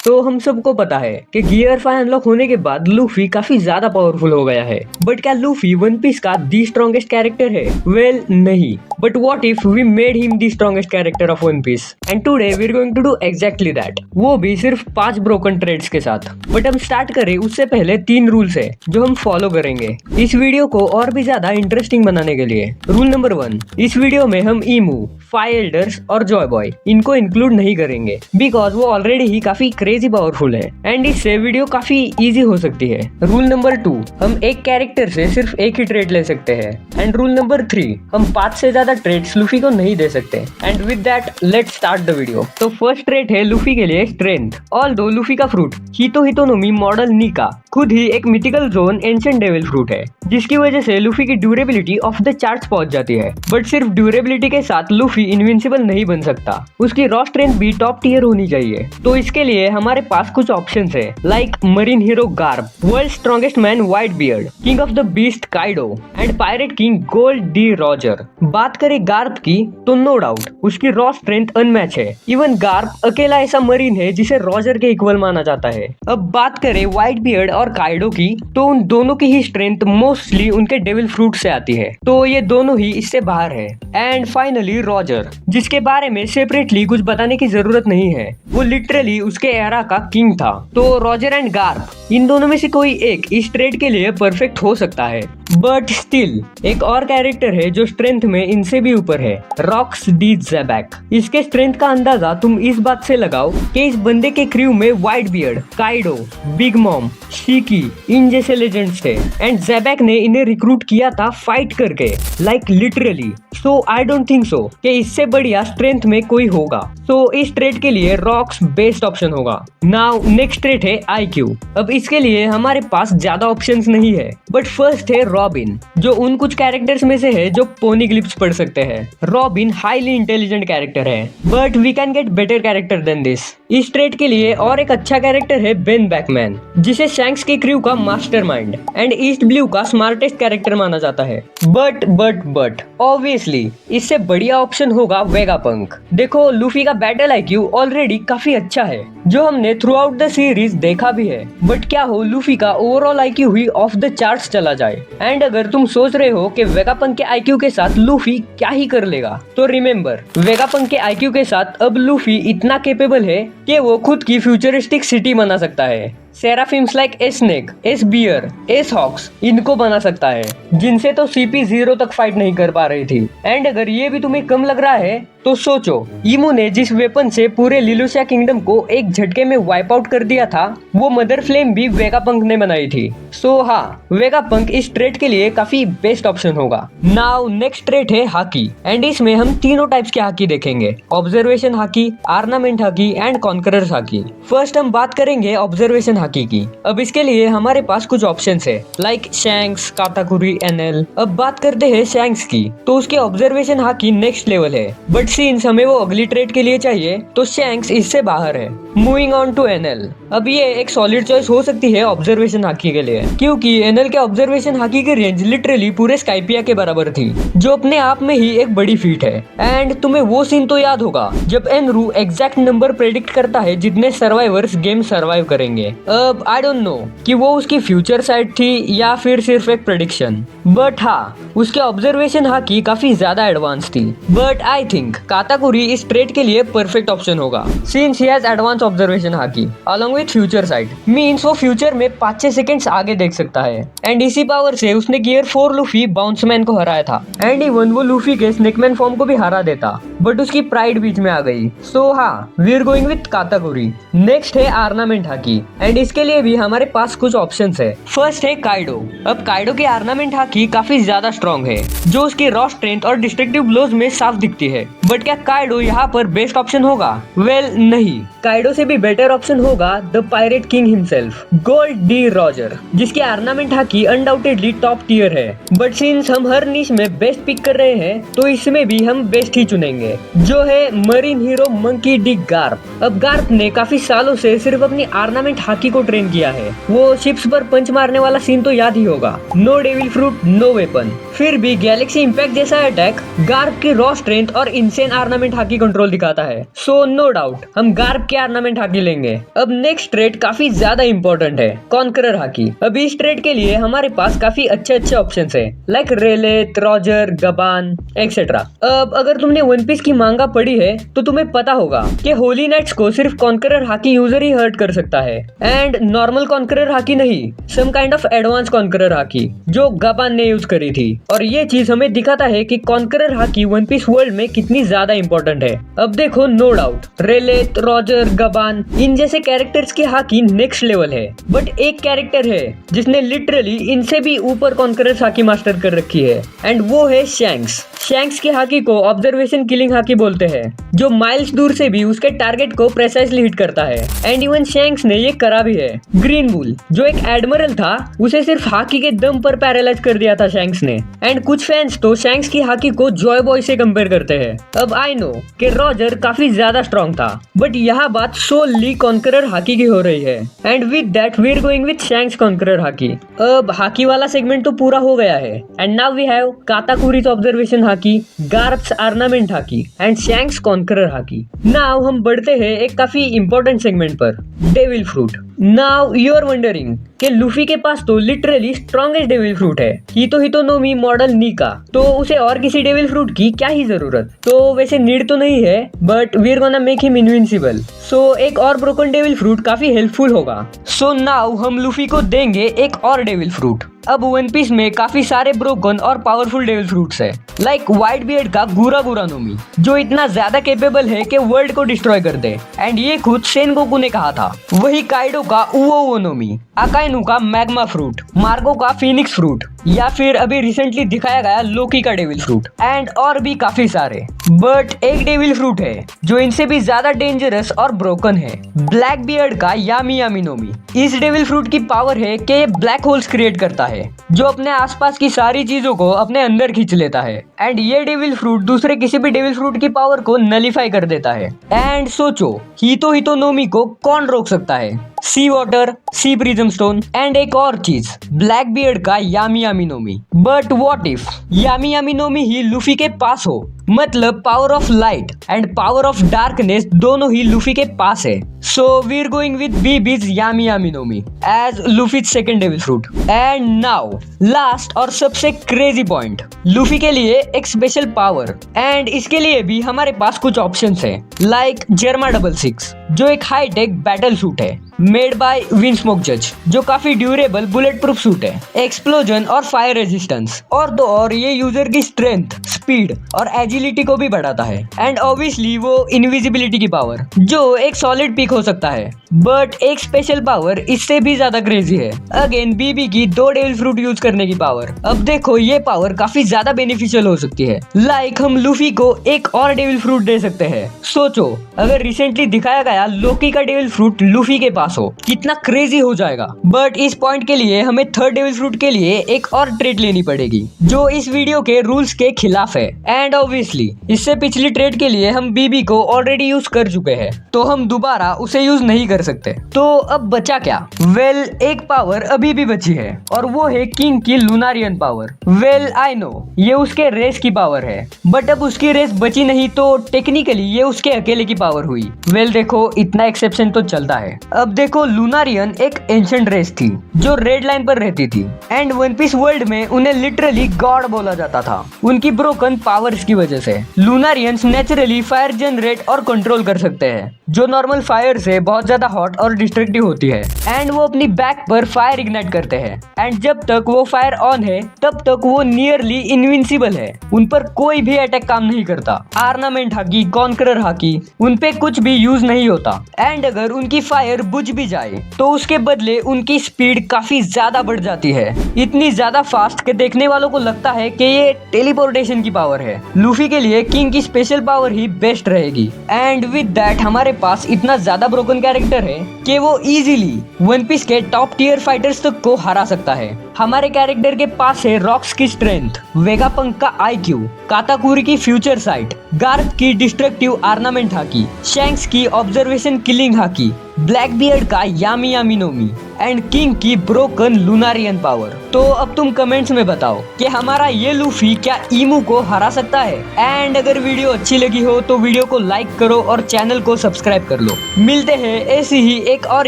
तो हम सबको पता है कि गियर 5 अनलॉक होने के बाद लूफी काफी ज्यादा पावरफुल हो गया है। बट क्या लूफी वन पीस का दी स्ट्रॉन्गेस्ट कैरेक्टर है? वेल नहीं। But what if we made him the strongest character of one piece? And today we are going to do exactly that, वो भी सिर्फ 5 ब्रोकन ट्रेड्स के साथ। But हम start करें उससे पहले 3 रूल्स है जो हम फॉलो करेंगे इस वीडियो को और भी ज्यादा इंटरेस्टिंग बनाने के लिए। रूल नंबर 1, इस वीडियो में हम ईमू, 5 एल्डर्स और जॉय बॉय इनको इंक्लूड नहीं करेंगे बिकॉज वो ऑलरेडी ही काफी क्रेजी पावरफुल है एंड इससे वीडियो काफी इजी हो सकती है। रूल नंबर 2, हम एक कैरेक्टर से सिर्फ एक ही ट्रेड ले सकते हैं। एंड रूल नंबर 3, हम 5 से ज्यादा ट्रेड्स लूफी को नहीं दे सकते। And with that let's start the video. तो फर्स्ट ट्रेड है लूफी के लिए स्ट्रेंथ। ऑल्दो लूफी का फ्रूट हितोनोमी मॉडल निका खुद ही एक mythical zone ancient devil fruit है जिसकी वजह से लूफी की ड्यूरेबिलिटी ऑफ द चार्ट्स पहुंच जाती है। बट सिर्फ ड्यूरेबिलिटी के साथ लूफी इनविंसिबल नहीं बन सकता, उसकी रॉ स्ट्रेंथ भी टॉप टियर होनी चाहिए। तो इसके लिए हमारे पास कुछ ऑप्शंस है like marine hero garb, world strongest man white beard, king of the beast Kaido and pirate king gold D Roger. बात करें गार्ब की तो नो डाउट उसकी रॉ स्ट्रेंथ अनमैच है। इवन गार्ब अकेला ऐसा मरीन है जिसे रॉजर के इक्वल माना जाता है। अब बात करें व्हाइट बियर्ड और काइडो की तो उन दोनों की ही स्ट्रेंथ मोस्टली उनके डेविल फ्रूट से आती है, तो ये दोनों ही इससे बाहर है। एंड फाइनली रॉजर, जिसके बारे में सेपरेटली कुछ बताने की जरूरत नहीं है, वो लिटरली उसके एरा का किंग था। तो रॉजर एंड गार्ब इन दोनों में से कोई एक इस ट्रेड के लिए परफेक्ट हो सकता है। बट स्टिल एक और कैरेक्टर है जो स्ट्रेंथ में इनसे भी ऊपर है, रॉक्स डी ज़ेबैक। इसके स्ट्रेंथ का अंदाजा तुम इस बात से लगाओ कि इस बंदे के क्रू में Whitebeard, Kaido, Big Mom, Shiki इन जैसे लेजेंड्स थे एंड ज़ेबैक ने इन्हें रिक्रूट किया था फाइट करके, like literally. So I don't think so कि इससे बढ़िया स्ट्रेंथ में कोई होगा। तो इस ट्रेड के लिए रॉक्स बेस्ट ऑप्शन होगा। नाउ नेक्स्ट ट्रेड है IQ। अब इसके लिए हमारे पास ज्यादा ऑप्शंस नहीं है, बट फर्स्ट है रॉबिन, जो उन कुछ कैरेक्टर्स में से है जो पोनी ग्लिप्स पढ़ सकते हैं। रॉबिन हाईली इंटेलिजेंट कैरेक्टर है but we can get better character than this. इस ट्रेड के लिए और एक अच्छा कैरेक्टर है बेन बैकमैन, जिसे शैंक्स के क्रू का मास्टरमाइंड एंड ईस्ट ब्लू का स्मार्टेस्ट कैरेक्टर माना जाता है। बट ऑब्वियसली इससे बढ़िया ऑप्शन होगा वेगापंक। देखो लूफी का बैटल IQ ऑलरेडी काफी अच्छा है जो हमने थ्रू आउट द सीरीज देखा भी है। बट क्या हो लूफी का overall IQ he of the charts चला जाए? एंड अगर तुम सोच रहे हो कि वेगापंक के IQ के साथ लूफी क्या ही कर लेगा, तो रिमेम्बर वेगापंक के IQ के साथ अब लूफी इतना कैपेबल है कि वो खुद की फ्यूचरिस्टिक सिटी बना सकता है। Seraphims like snake, S bear, S hawks इनको बना सकता है जिनसे तो CP0 तक फाइट नहीं कर पा रही थी। एंड अगर ये भी तुम्हें कम लग रहा है तो सोचो ईमो ने जिस वेपन से पूरे लिलुशिया किंगडम को एक झटके में वाइप आउट कर दिया था, वो मदर फ्लेम भी वेगापंक ने बनाई थी। सो हाँ, वेगापंक इस ट्रेड के लिए काफी बेस्ट ऑप्शन होगा। नाउ नेक्स्ट ट्रेड है हाकी एंड इसमें हम तीनों टाइप्स के हाकी देखेंगे, observation hockey, armament haki and conquerors hockey. First हम बात करेंगे ऑब्जर्वेशन हाकी की। अब इसके लिए हमारे पास कुछ ऑप्शंस है लाइक शैंक्स, काताकुरी, NL। अब बात करते हैं शैंक्स की तो उसके ऑब्जर्वेशन हाकी नेक्स्ट लेवल है, बट सिंस हमें वो अगली ट्रेड के लिए चाहिए तो शैंक्स इससे बाहर है। Moving on to NL। अब ये एक सॉलिड चॉइस हो सकती है ऑब्जर्वेशन हाकी के लिए, क्योंकि NL के ऑब्जर्वेशन हाकी की रेंज लिटरली पूरे स्काइपिया के बराबर थी, जो अपने आप में ही एक बड़ी फीट है। एंड तुम्हें वो सीन तो याद होगा जब एनरू एग्जैक्ट नंबर प्रेडिक्ट करता है जितने सर्वाइवर्स गेम सर्वाइव करेंगे। अब आई डोंट नो कि वो उसकी फ्यूचर साइड थी या फिर सिर्फ एक प्रेडिक्शन, बट हाँ उसके ऑब्जर्वेशन हाकी काफी ज्यादा एडवांस थी। बट आई थिंक काताकुरी इस ट्रेड के लिए परफेक्ट ऑप्शन होगा since he has advance observation hockey along with future site. Means वो फ्यूचर में 5-6 सेकंड्स आगे देख सकता है एंड इसी पावर से उसने गियर 4 लूफी बाउंसमैन को हराया था एंड इवन वो लूफी के स्नेकमैन फॉर्म को भी हरा देता, बट उसकी प्राइड बीच में आ गई। सो हाँ, we are going with Katakuri. Next है आर्नामेंट हाकी एंड इसके लिए भी हमारे पास कुछ ऑप्शंस है। फर्स्ट है काइडो। अब काइडो की आर्नामेंट हाकी काफी ज्यादा स्ट्रॉन्ग है जो उसकी रॉ स्ट्रेंथ और डिस्ट्रक्टिव ब्लोज में साफ दिखती है। बट क्या काइडो यहाँ पर बेस्ट ऑप्शन होगा? वेल नहीं, काइडो से भी बेटर ऑप्शन होगा the pirate king himself, Gold D Roger, जिसकी armament haki undoubtedly top tier है। बट सिंस हम हर निश में बेस्ट पिक कर रहे हैं तो इसमें भी हम बेस्ट ही चुनेंगे, जो है marine hero monkey D Garp. अब गार्प ने काफी सालों से सिर्फ अपनी आर्नामेंट हाकी को ट्रेन किया है। वो शिप्स पर पंच मारने वाला सीन तो याद ही होगा, no devil fruit no weapon, फिर भी गैलेक्सी इंपैक्ट जैसा अटैक, गार्प की रॉ स्ट्रेंथ और इनसेन आर्नामेंट हाकी कंट्रोल दिखाता है। सो नो डाउट हम गार्ब के आर्नामेंट हाकी लेंगे। अब नेक्स्ट ट्रेड काफी ज्यादा इंपॉर्टेंट है, कॉन्करर हाकी। अब इस ट्रेड के लिए हमारे पास काफी अच्छे ऑप्शंस है, लाइक रेलेथ, रॉजर, गबान एक्सेट्रा। अब अगर तुमने वन पीस की मांगा पढ़ी है तो तुम्हें पता होगा कि होली नाइट्स को सिर्फ कॉन्करर हाकी यूजर ही हर्ट कर सकता है, एंड नॉर्मल कॉन्करर हाकी नहीं, some kind of advance conqueror haki जो गबान ने यूज करी थी। और ये चीज हमें दिखाता है कि conqueror haki one piece world में कितनी ज्यादा इंपॉर्टेंट है। अब देखो no doubt Rayleigh, Roger, Gaban इन जैसे कैरेक्टर्स की हाकी नेक्स्ट लेवल है, बट एक कैरेक्टर है जिसने लिटरली इनसे भी ऊपर कॉन्करर हाकी मास्टर कर रखी है, एंड वो है शैंक्स। शैंक्स की हाकी को ऑब्जर्वेशन किलिंग हाकी बोलते हैं, जो माइल्स दूर से भी उसके टारगेट को प्रेसाइजली हिट करता है। एंड इवन शैंक्स ने ये करा भी है। ग्रीन बुल जो एक एडमिरल था उसे सिर्फ हाकी के दम पर पैरालाइज कर दिया था शैंक्स ने, एंड कुछ फैंस तो शैंक्स की हाकी को जॉय बॉय से कंपेयर करते हैं। अब आई नो कि रॉजर काफी ज्यादा स्ट्रॉन्ग था, बट यहाँ बात सोली कॉन्करर हाकी की हो रही है, and with that we are going with Shanks conqueror haki. अब हाकी वाला सेगमेंट तो पूरा हो गया है, and now we have Katakuri's observation haki, Garp's armament haki and Shanks conqueror haki. Now हम बढ़ते हैं एक काफी इंपॉर्टेंट सेगमेंट पर, devil fruit. Now you are wondering कि लूफी के पास तो लिटरली स्ट्रॉन्गेस्ट डेविल फ्रूट है, हितो नोमी मॉडल नीका, तो उसे और किसी डेविल फ्रूट की क्या ही जरूरत। तो वैसे नीड तो नहीं है, but we are gonna make him invincible. So एक और ब्रोकन डेविल फ्रूट काफी हेल्पफुल होगा। सो नाउ हम लूफी को देंगे एक और डेविल फ्रूट। अब वन पीस में काफी सारे ब्रोकन और पावरफुल डेविल फ्रूट्स है, लाइक व्हाइट बियर्ड का गुरा गुरा नोमी जो इतना ज्यादा केपेबल है कि वर्ल्ड को डिस्ट्रॉय कर दे, एंड ये खुद सेनगोकू ने कहा था। वही काइडो का उओ नोमी, अकाइनु का मैग्मा फ्रूट, मार्गो का फीनिक्स फ्रूट, या फिर अभी रिसेंटली दिखाया गया लोकी का डेविल फ्रूट, एंड और भी काफी सारे। बट एक डेविल फ्रूट है जो इनसे भी ज्यादा डेंजरस और ब्रोकन है, ब्लैक बियर्ड का यामी यामी नोमी। इस डेविल फ्रूट की पावर है कि ये ब्लैक होल्स क्रिएट करता है जो अपने आसपास की सारी चीजों को अपने अंदर खींच लेता है, एंड ये डेविल फ्रूट दूसरे किसी भी डेविल फ्रूट की पावर को नलीफाई कर देता है। एंड सोचो हितो नोमी को कौन रोक सकता है? Sea water, sea prism stone, and एक और चीज ब्लैक बियर्ड का yami yami nomi. But what if yami yami nomi ही लूफी के पास हो, मतलब power of light and power of darkness दोनों ही लूफी के पास है। So we are going with BB's yami yami nomi as Luffy's second devil fruit. And now last और सबसे क्रेजी पॉइंट, लूफी के लिए एक स्पेशल पावर, एंड इसके लिए भी हमारे पास कुछ ऑप्शंस है, लाइक जर्मा 66 जो एक हाई टेक बैटल सूट है मेड बाय विंस्मोक जज, जो काफी ड्यूरेबल बुलेट प्रूफ सूट है, एक्सप्लोजन और फायर रेजिस्टेंस, और तो और ये यूजर की स्ट्रेंथ, स्पीड और एजिलिटी को भी बढ़ाता है, एंड ऑब्वियसली वो इनविजिबिलिटी की पावर जो एक सॉलिड पिक हो सकता है। बट एक स्पेशल पावर इससे भी ज्यादा क्रेजी है, अगेन बीबी की 2 डेविल फ्रूट यूज करने की पावर। अब देखो ये पावर काफी ज्यादा बेनिफिशियल हो सकती है, लाइक हम लूफी को एक और डेविल फ्रूट दे सकते हैं। सोचो अगर रिसेंटली दिखाया गया लोकी का डेविल फ्रूट लूफी के पास हो, कितना क्रेजी हो जाएगा। बट इस पॉइंट के लिए हमें थर्ड डेविल फ्रूट के लिए एक और ट्रेड लेनी पड़ेगी जो इस वीडियो के रूल्स के खिलाफ है, एंड ऑब्वियसली इससे पिछली ट्रेड के लिए हम बीबी को ऑलरेडी यूज कर चुके हैं, तो हम दोबारा उसे यूज नहीं कर सकते। तो अब बचा क्या? वेल एक पावर अभी भी बची है, और वो है किंग की लूनारियन पावर। वेल आई नो ये उसके रेस की पावर है, बट अब उसकी रेस बची नहीं तो टेक्निकली ये उसके अकेले की पावर हुई। वेल देखो इतना एक्सेप्शन तो चलता है। अब देखो लूनारियन एक एंशिएंट रेस थी जो रेड लाइन पर रहती थी, एंड वन पीस वर्ल्ड में उन्हें लिटरली गॉड बोला जाता था उनकी ब्रोकन पावर्स की वजह से। लूनारियंस नेचुरली फायर जनरेट और कंट्रोल कर सकते हैं जो नॉर्मल फायर से बहुत ज्यादा हॉट और डिस्ट्रक्टिव होती है, एंड वो अपनी बैक पर फायर इग्नाइट करते हैं, एंड जब तक वो फायर ऑन है तब तक वो नियरली इनविंसिबल है, उन पर कोई भी अटैक काम नहीं करता। आर्नामेंट हाकी, कॉन्करर हाकी उन पे कुछ भी यूज नहीं होता, एंड अगर उनकी फायर बुझ भी जाए तो उसके बदले उनकी स्पीड काफी ज्यादा बढ़ जाती है, इतनी ज्यादा फास्ट कि देखने वालों को लगता है कि ये टेलीपोर्टेशन की पावर है। लूफी के लिए किंग की स्पेशल पावर ही बेस्ट रहेगी, एंड विद दैट हमारे पास इतना ज्यादा ब्रोकन कैरेक्टर है कि वो इजीली वन पीस के टॉप टियर फाइटर्स तक को हरा सकता है। हमारे कैरेक्टर के पास है रॉक्स की स्ट्रेंथ, वेगापंक का आईक्यू, काताकुरी की फ्यूचर साइट, गार्थ की डिस्ट्रक्टिव आर्नामेंट हाकी, शैंक्स की observation killing hockey, black beard का yami yami Nomi, and king की ब्रोकन लुनारियन पावर। तो अब तुम कमेंट्स में बताओ कि हमारा ये लूफी क्या ईमू को हरा सकता है। एंड अगर वीडियो अच्छी लगी हो तो वीडियो को लाइक करो और चैनल को सब्सक्राइब कर लो। मिलते हैं ऐसी ही एक और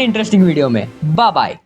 इंटरेस्टिंग वीडियो में। Bye bye.